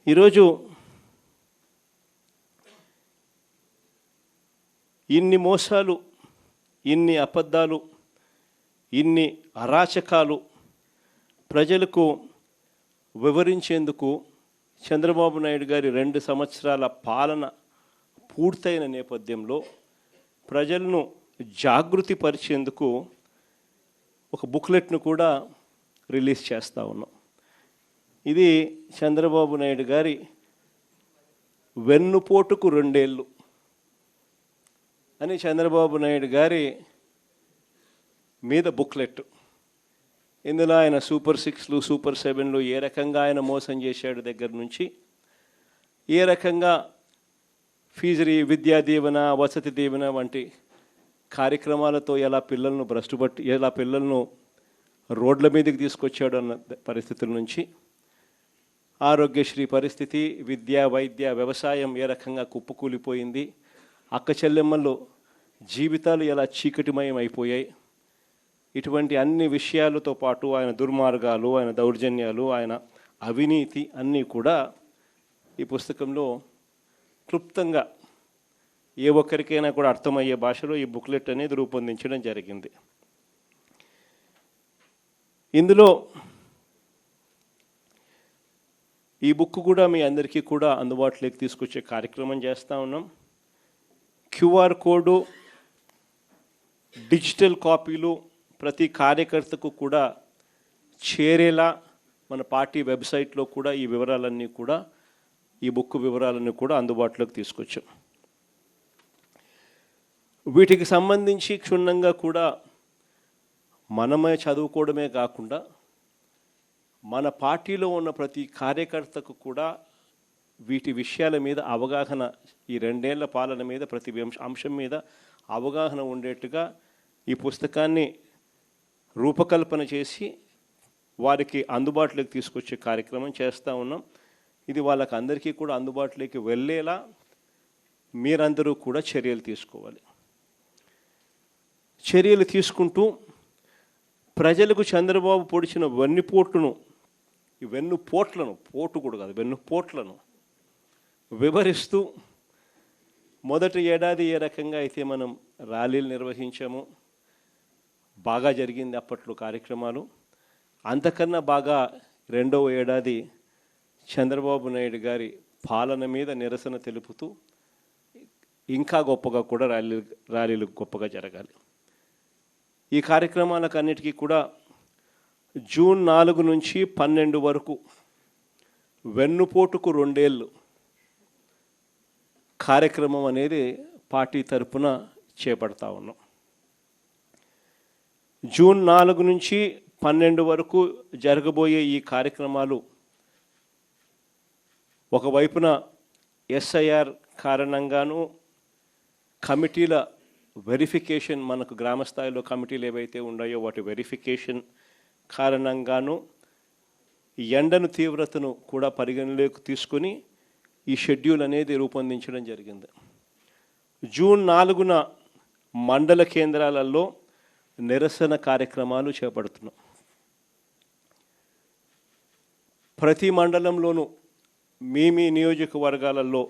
ఈరోజు ఇన్ని మోసాలు, ఇన్ని అబద్ధాలు, ఇన్ని అరాచకాలు ప్రజలకు వివరించేందుకు చంద్రబాబు నాయుడు గారి 2 సంవత్సరాల పాలన పూర్తయిన నేపథ్యంలో ప్రజలను జాగృతి పరిచేందుకు ఒక బుక్లెట్ను కూడా రిలీజ్ చేస్తూ ఉన్నాం. ఇది చంద్రబాబు నాయుడు గారి వెన్నుపోటుకు 2 ఏళ్ళు అని చంద్రబాబు నాయుడు గారి మీద బుక్లెట్. ఇందులో ఆయన సూపర్ 6లు, సూపర్ 7లు ఏ రకంగా ఆయన మోసం చేశాడు దగ్గర నుంచి, ఏ రకంగా ఫీజు విద్యా దీవెన, వసతి దీవెన వంటి కార్యక్రమాలతో ఎలా పిల్లలను రోడ్ల మీదకి తీసుకొచ్చాడు అన్న పరిస్థితుల నుంచి, ఆరోగ్యశ్రీ పరిస్థితి, విద్యా, వైద్య, వ్యవసాయం ఏ రకంగా కుప్పకూలిపోయింది, అక్క చెల్లెమ్మలు జీవితాలు ఎలా చీకటిమయం అయిపోయాయి, ఇటువంటి అన్ని విషయాలతో పాటు ఆయన దుర్మార్గాలు, ఆయన దౌర్జన్యాలు, ఆయన అవినీతి అన్నీ కూడా ఈ పుస్తకంలో క్లుప్తంగా ఏ ఒక్కరికైనా కూడా అర్థమయ్యే భాషలో ఈ బుక్లెట్ అనేది రూపొందించడం జరిగింది. ఇందులో ఈ బుక్ కూడా మీ అందరికీ కూడా అందుబాటులోకి తీసుకొచ్చే కార్యక్రమం చేస్తూ ఉన్నాం. QR కోడు, డిజిటల్ కాపీలు ప్రతి కార్యకర్తకు కూడా చేరేలా మన పార్టీ వెబ్సైట్లో కూడా ఈ వివరాలన్నీ కూడా, ఈ బుక్ వివరాలన్నీ కూడా అందుబాటులోకి తీసుకొచ్చాం. వీటికి సంబంధించి క్షుణ్ణంగా కూడా మనమే చదువుకోవడమే కాకుండా మన పార్టీలో ఉన్న ప్రతి కార్యకర్తకు కూడా వీటి విషయాల మీద అవగాహన, ఈ 2 ఏళ్ల పాలన మీద ప్రతి అంశం మీద అవగాహన ఉండేట్టుగా ఈ పుస్తకాన్ని రూపకల్పన చేసి వారికి అందుబాటులోకి తీసుకొచ్చే కార్యక్రమం చేస్తూ ఉన్నాం. ఇది వాళ్ళకి అందరికీ కూడా అందుబాటులోకి వెళ్ళేలా మీరందరూ కూడా చర్యలు తీసుకోవాలి. చర్యలు తీసుకుంటూ ప్రజలకు చంద్రబాబు పొడిచిన వెన్నుపోట్లను పోటు కూడా కాదు, వెన్నుపోట్లను వివరిస్తూ మొదటి ఏడాది ఏ రకంగా అయితే మనం ర్యాలీలు నిర్వహించాము, బాగా జరిగింది అప్పట్లో కార్యక్రమాలు, అంతకన్నా బాగా 2వ ఏడాది చంద్రబాబు నాయుడు గారి పాలన మీద నిరసన తెలుపుతూ ఇంకా గొప్పగా కూడా ర్యాలీలు గొప్పగా జరగాలి. ఈ కార్యక్రమాలకు అన్నిటికీ కూడా జూన్ 4 నుంచి 12 వరకు వెన్నుపోటుకు 2 ఏళ్ళు కార్యక్రమం అనేది పార్టీ తరపున చేపడతా ఉన్నాం. జూన్ 4 నుంచి 12 వరకు జరగబోయే ఈ కార్యక్రమాలు ఒకవైపున SIR కారణంగాను, కమిటీల వెరిఫికేషన్, మనకు గ్రామ స్థాయిలో కమిటీలు ఏవైతే ఉన్నాయో వాటి వెరిఫికేషన్ కారణంగాను, ఎండను తీవ్రతను కూడా పరిగణలోకి తీసుకొని ఈ షెడ్యూల్ అనేది రూపొందించడం జరిగింది. జూన్ 4న మండల కేంద్రాలలో నిరసన కార్యక్రమాలు చేపడుతున్నాం. ప్రతి మండలంలోనూ మీ నియోజకవర్గాలలో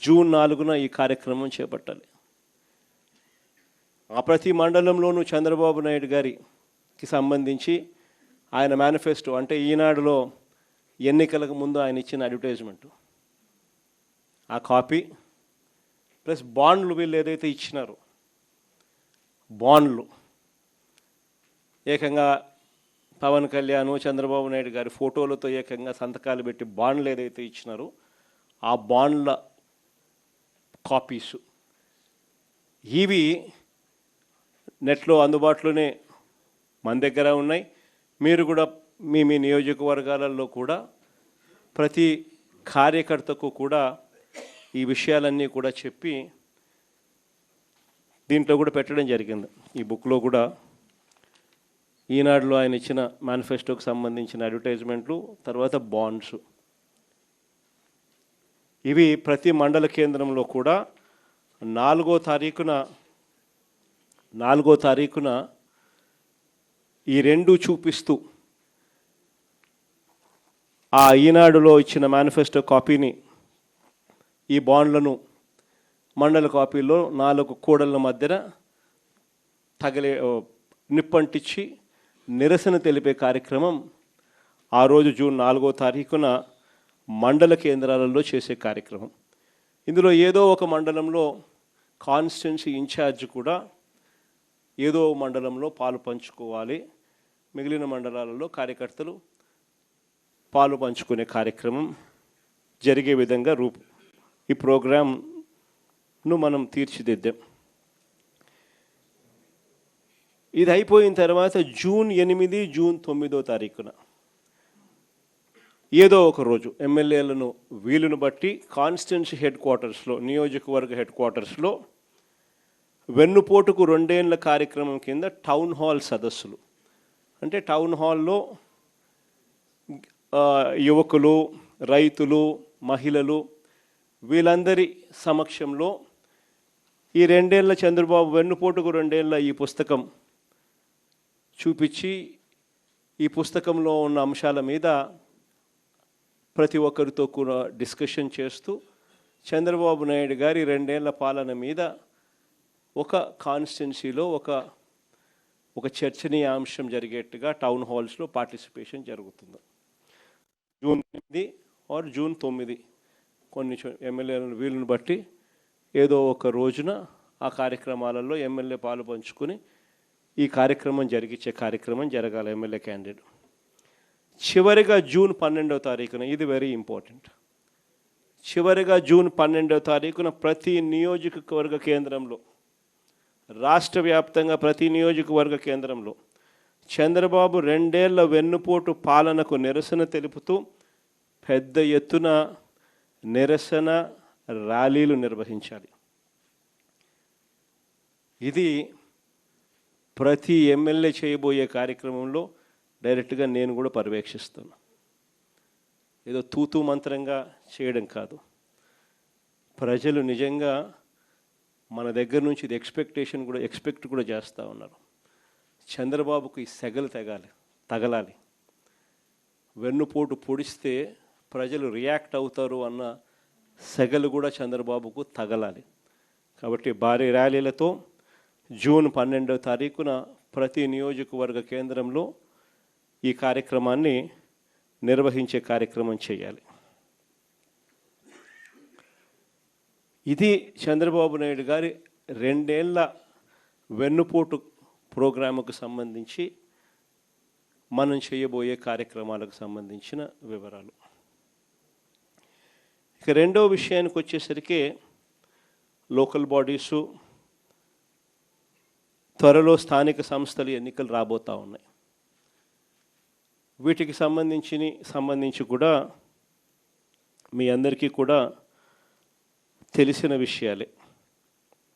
జూన్ 4న ఈ కార్యక్రమం చేపట్టాలి. ఆ ప్రతి మండలంలోనూ చంద్రబాబు నాయుడు గారికి సంబంధించి ఆయన మేనిఫెస్టో, అంటే ఈనాడులో ఎన్నికలకు ముందు ఆయన ఇచ్చిన అడ్వర్టైజ్మెంటు, ఆ కాపీ ప్లస్ బాండ్లు వీళ్ళు ఏదైతే ఇచ్చినారో బాండ్లు, ఏకంగా పవన్ కళ్యాణ్, చంద్రబాబు నాయుడు గారి ఫోటోలతో ఏకంగా సంతకాలు పెట్టి బాండ్లు ఏదైతే ఇచ్చినారో ఆ బాండ్ల కాపీసు ఇవి నెట్లో అందుబాటులోనే మన దగ్గర ఉన్నాయి. మీరు కూడా మీ నియోజకవర్గాలలో కూడా ప్రతి కార్యకర్తకు కూడా ఈ విషయాలన్నీ కూడా చెప్పి దీంట్లో కూడా పెట్టడం జరిగింది. ఈ బుక్లో కూడా ఈనాడులో ఆయన ఇచ్చిన మేనిఫెస్టోకి సంబంధించిన అడ్వర్టైజ్మెంట్లు, తర్వాత బాండ్స్, ఇవి ప్రతి మండల కేంద్రంలో కూడా 4వ తారీఖున ఈ 2 చూపిస్తూ ఆ ఈనాడులో ఇచ్చిన మేనిఫెస్టో కాపీని, ఈ బాండ్లను మండల కాపీలో 4 కూడళ్ల మధ్యన నిప్పంటించి నిరసన తెలిపే కార్యక్రమం ఆ రోజు జూన్ 4వ తారీఖున మండల కేంద్రాలలో చేసే కార్యక్రమం. ఇందులో ఏదో ఒక మండలంలో కాన్స్టిట్యున్సీ ఇన్ఛార్జ్ కూడా ఏదో మండలంలో పాలు పంచుకోవాలి. మిగిలిన మండలాలలో కార్యకర్తలు పాలు పంచుకునే కార్యక్రమం జరిగే విధంగా ఈ ప్రోగ్రాంను మనం తీర్చిదిద్దాం. ఇది అయిపోయిన తర్వాత జూన్ 8, జూన్ 9వ తారీఖున ఏదో ఒక రోజు ఎమ్మెల్యేలను వీలును బట్టి కాన్స్టిట్యున్సీ హెడ్ క్వార్టర్స్లో, నియోజకవర్గ హెడ్ క్వార్టర్స్లో వెన్నుపోటుకు 2 ఏళ్ల కార్యక్రమం కింద టౌన్ హాల్ సదస్సులు, అంటే టౌన్ హాల్లో యువకులు, రైతులు, మహిళలు వీళ్ళందరి సమక్షంలో ఈ 2 ఏళ్ల చంద్రబాబు వెన్నుపోటుకు 2 ఏళ్ల ఈ పుస్తకం చూపించి, ఈ పుస్తకంలో ఉన్న అంశాల మీద ప్రతి ఒక్కరితో కూడా డిస్కషన్ చేస్తూ చంద్రబాబు నాయుడు గారి 2 ఏళ్ల పాలన మీద ఒక కాన్స్టిట్యున్సీలో ఒక చర్చనీయాంశం జరిగేట్టుగా టౌన్ హాల్స్లో పార్టిసిపేషన్ జరుగుతుంది. జూన్ 8 ఆర్ జూన్ 9 కొన్ని ఎమ్మెల్యేలను వీలును బట్టి ఏదో ఒక రోజున ఆ కార్యక్రమాలలో ఎమ్మెల్యే పాలు పంచుకొని ఈ కార్యక్రమం జరిగించే కార్యక్రమం జరగాలి ఎమ్మెల్యే క్యాండిడేట్. చివరిగా జూన్ 12వ తారీఖున, ఇది వెరీ ఇంపార్టెంట్, చివరిగా జూన్ 12వ తారీఖున ప్రతి నియోజకవర్గ కేంద్రంలో, రాష్ట్ర వ్యాప్తంగా ప్రతి నియోజకవర్గ కేంద్రంలో చంద్రబాబు 2 ఏళ్ల వెన్నుపోటు పాలనకు నిరసన తెలుపుతూ పెద్ద ఎత్తున నిరసన ర్యాలీలు నిర్వహించాలి. ఇది ప్రతి ఎమ్మెల్యే చేయబోయే కార్యక్రమంలో డైరెక్ట్గా నేను కూడా పర్యవేక్షిస్తాను. ఏదో తూతూ మంత్రంగా చేయడం కాదు. ప్రజలు నిజంగా మన దగ్గర నుంచి ఇది ఎక్స్పెక్ట్ కూడా చేస్తూ ఉన్నారు. చంద్రబాబుకు ఈ సెగలు తగలాలి. వెన్నుపోటు పొడిస్తే ప్రజలు రియాక్ట్ అవుతారు అన్న సెగలు కూడా చంద్రబాబుకు తగలాలి. కాబట్టి భారీ ర్యాలీలతో జూన్ 12వ తారీఖున ప్రతి నియోజకవర్గ కేంద్రంలో ఈ కార్యక్రమాన్ని నిర్వహించే కార్యక్రమం చేయాలి. ఇది చంద్రబాబు నాయుడు గారి 2 ఏళ్ల వెన్నుపోటు ప్రోగ్రాముకు సంబంధించి మనం చేయబోయే కార్యక్రమాలకు సంబంధించిన వివరాలు. ఇక రెండవ విషయానికి వచ్చేసరికి లోకల్ బాడీసు, త్వరలో స్థానిక సంస్థల ఎన్నికలు రాబోతూ ఉన్నాయి. వీటికి సంబంధించి కూడా మీ అందరికీ కూడా తెలిసిన విషయాలే.